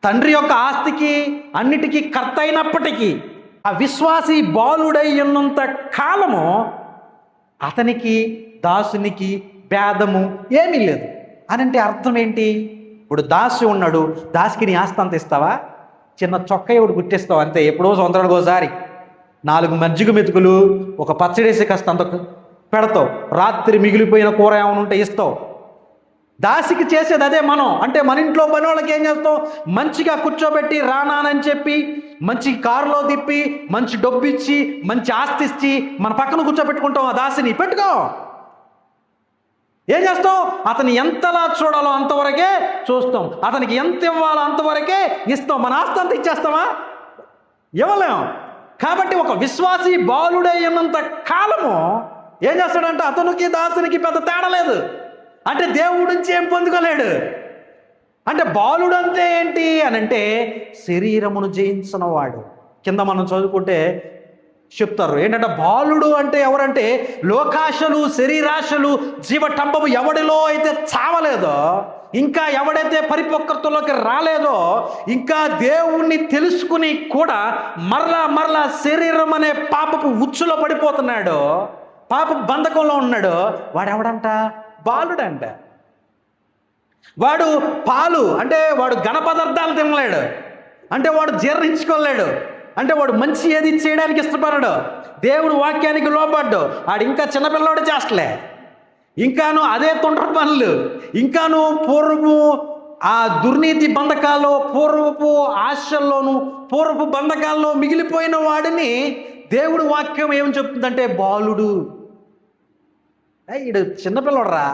తండ్రి యొక్క ఆస్తికి అన్నిటికీ కర్త అయినప్పటికీ ఆ విశ్వాసి బాలుడై ఉన్నంత కాలము అతనికి దాసునికి భేదము ఏమీ లేదు అని అంటే అర్థం ఏంటి? ఇప్పుడు దాసు ఉన్నాడు, దాసుకి నీ ఆస్తి అంత ఇస్తావా? చిన్న చొక్క ఒకటి గుట్టిస్తావు అంతే, ఎప్పుడో సంవత్సరానికి ఒకసారి 4 మజ్జిగ మెతుకులు ఒక పచ్చడేసి కాస్త అంత పెడతావు, రాత్రి మిగిలిపోయిన కూర ఏమైనా ఉంటే ఇస్తావు. దాసికి చేసేది అదే మనం. అంటే మన ఇంట్లో పని వాళ్ళకి ఏం చేస్తాం? మంచిగా కూర్చోబెట్టి రానానని చెప్పి మంచి కారులో తిప్పి మంచి డబ్బు ఇచ్చి మంచి ఆస్తి ఇచ్చి మన పక్కన కూర్చోబెట్టుకుంటాం. ఆ దాసిని పెట్టుకో. ఏం చేస్తాం? అతను ఎంతలా చూడాలో అంతవరకే చూస్తాం, అతనికి ఎంత ఇవ్వాలో అంతవరకే ఇస్తాం. మన ఆస్తి అంత ఇచ్చేస్తామా? ఇవ్వలేం. కాబట్టి ఒక విశ్వాసి బాలుడై ఉన్నంత కాలము ఏం చేస్తాడంటే అతనికి దాసునికి పెద్ద తేడా లేదు. అంటే దేవుడి నుంచి ఏం పొందుకోలేడు. అంటే బాలుడు అంటే ఏంటి అని అంటే శరీరమును జయించిన వాడు. కింద మనం చదువుకుంటే చెప్తారు ఏంటంటే బాలుడు అంటే ఎవరంటే లోకాశలు శరీరాశలు జీవటంబము ఎవడిలో అయితే చావలేదో, ఇంకా ఎవడైతే పరిపక్వతలోకి రాలేదో, ఇంకా దేవుణ్ణి తెలుసుకుని కూడా మరలా శరీరం అనే పాపపు ఉచ్చులో పడిపోతున్నాడో, పాపపు బంధకంలో ఉన్నాడో వాడెవడంట? బాలుడంట. వాడు పాలు అంటే వాడు ఘన పదార్థాలు తినలేడు, అంటే వాడు జీర్ణించుకోలేడు, అంటే వాడు మంచి ఏది చేయడానికి ఇష్టపడడు, దేవుడు వాక్యానికి లోపడ్డు. వాడు ఇంకా చిన్నపిల్లవాడు చేస్తలే, ఇంకాను అదే తొండ్ర పనులు, ఇంకాను పూర్వపు ఆ దుర్నీతి బంధకాల్లో, పూర్వపు ఆశల్లోను, పూర్వపు బంధకాల్లో మిగిలిపోయిన వాడిని దేవుడు వాక్యం ఏమని చెప్తుందంటే బాలుడు. ఈడు చిన్నపిల్లడురా.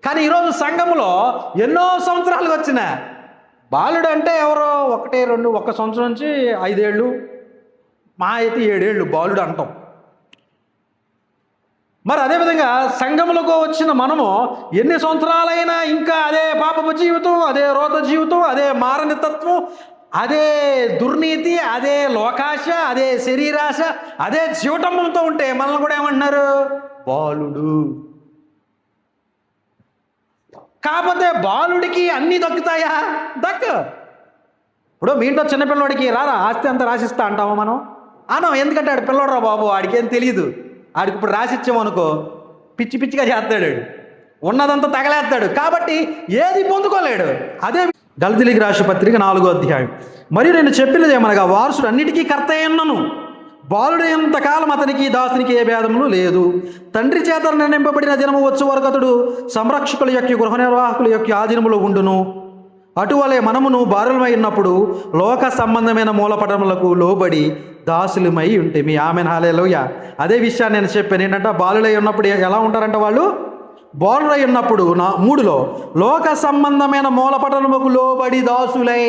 కానీ ఈరోజు సంఘంలో ఎన్నో సంవత్సరాలు వచ్చిన బాలుడు అంటే ఎవరో 1, 2, 1 సంవత్సరం నుంచి 5 ఏళ్ళు, మా అయితే 7 ఏళ్ళు బాలుడు అంటాం. మరి అదేవిధంగా సంఘములకు వచ్చిన మనము ఎన్ని సంవత్సరాలైనా ఇంకా అదే పాపపు జీవితం, అదే రోత జీవితం, అదే మారని తత్వం, అదే దుర్నీతి, అదే లోకాశ, అదే శరీరాశ, అదే జీవటంబంతో ఉంటే మనల్ని కూడా ఏమంటున్నారు? బాలుడు. కాకపోతే బాలుడికి అన్నీ దక్కుతాయా? ఇప్పుడు మీ ఇంట్లో చిన్నపిల్లవాడికి రారా ఆస్తి అంతా రాసిస్తా అంటామా మనం? అనం. ఎందుకంటే ఆడు పిల్లడరా బాబు, ఆడికేం తెలియదు. ఆడికి ఇప్పుడు రాసిచ్చామనుకో పిచ్చి పిచ్చిగా చేస్తాడు, ఉన్నదంతా తగలేస్తాడు. కాబట్టి ఏది పొందుకోలేడు. అదే గలతీయులకు రాసిన పత్రిక 4వ అధ్యాయం. మరియు నేను చెప్పినది ఏమనగా వారసుడు అన్నిటికీ కర్త అయ్యున్నను, బాలుడు ఎంతకాలం అతనికి దాసునికి ఏ భేదములు లేదు. తండ్రి చేత నిర్ణయింపబడిన దినము వచ్చు వరకు అతడు సంరక్షకుల యొక్క గృహ నిర్వాహకుల యొక్క ఆధీనములో ఉండును. అటువలే మనమును బారులమై ఉన్నప్పుడు లోక సంబంధమైన మూలపటములకు లోబడి దాసులమై ఉంటేమి. ఆమెన్. హల్లెలూయా. అదే విషయాన్ని నేను చెప్పాను. ఏంటంటే బాలులై ఉన్నప్పుడు ఎలా ఉంటారంట వాళ్ళు? బాలులై ఉన్నప్పుడు 3లో లోక సంబంధమైన మూలపటములకు లోబడి దాసులై,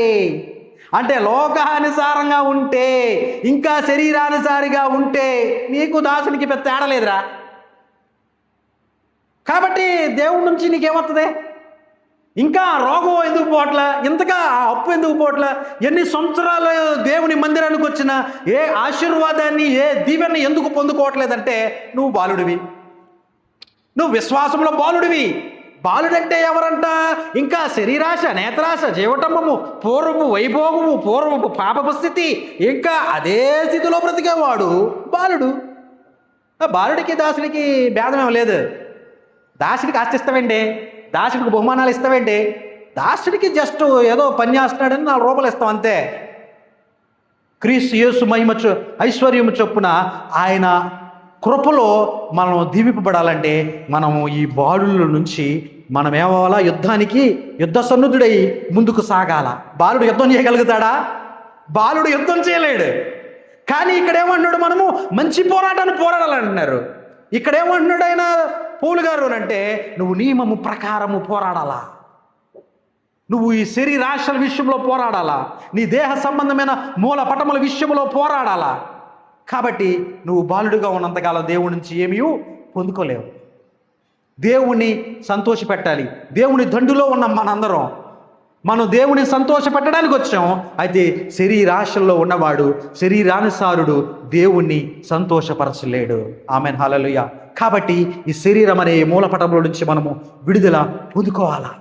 అంటే లోకానుసారంగా ఉంటే, ఇంకా శరీరానుసారిగా ఉంటే నీకు దాసునికి పెద్ద తేడా లేదురా. కాబట్టి దేవుడి నుంచి నీకేమవుతుంది? ఇంకా రోగం ఎందుకు పోవట్లా? ఇంతగా అప్పు ఎందుకు పోవట్లా? ఎన్ని సంవత్సరాలు దేవుని మందిరానికి వచ్చినా ఏ ఆశీర్వాదాన్ని, ఏ దీవెన్ని ఎందుకు పొందుకోవట్లేదంటే నువ్వు బాలుడివి, నువ్వు విశ్వాసంలో బాలుడివి. బాలుడంటే ఎవరంట? ఇంకా శరీరాశ, నేత్రాశ, జీవటంబము, పూర్వపు వైభోగము, పూర్వపు పాపపు స్థితి, ఇంకా అదే స్థితిలో బ్రతికేవాడు బాలుడు. బాలుడికి దాసుడికి భేదమేం లేదు. దాసుడికి ఆస్తి ఇస్తావేంటి? దాసుడికి బహుమానాలు ఇస్తావేంటి? దాసుడికి జస్ట్ ఏదో పని చేస్తున్నాడని 4 రూపాయలు ఇస్తాం అంతే. క్రీస్తు యేసు మహిమ ఐశ్వర్యము చొప్పున ఆయన కృపలో మనం దీవింపబడాలంటే మనము ఈ బాలుల నుంచి మనం ఏమవ్వాలా? యుద్ధానికి యుద్ధ సన్నుద్ధుడై ముందుకు సాగాల. బాలుడు యుద్ధం చేయగలుగుతాడా? బాలుడు యుద్ధం చేయలేడు. కానీ ఇక్కడేమంటున్నాడు? మనము మంచి పోరాటాన్ని పోరాడాలంటున్నారు. ఇక్కడేమంటున్నాడు ఆయన పౌలు గారు అంటే నువ్వు నియమము ప్రకారము పోరాడాలా, నువ్వు ఈ శరీరాశల విషయంలో పోరాడాలా, నీ దేహ సంబంధమైన మూల పటముల విషయంలో పోరాడాలా. కాబట్టి నువ్వు బాలుడుగా ఉన్నంతకాలం దేవుడి నుంచి ఏమీ పొందుకోలేవు. దేవుణ్ణి సంతోషపెట్టాలి. దేవుని దండులో ఉన్న మనందరం మనం దేవుని సంతోషపెట్టడానికి వచ్చాం. అయితే శరీరాశల్లో ఉన్నవాడు, శరీరానుసారుడు దేవుణ్ణి సంతోషపరచలేడు. ఆమెన్. హల్లెలూయా. కాబట్టి ఈ శరీరం అనే మూలపటంలో నుంచి మనము విడుదల పొందుకోవాలా.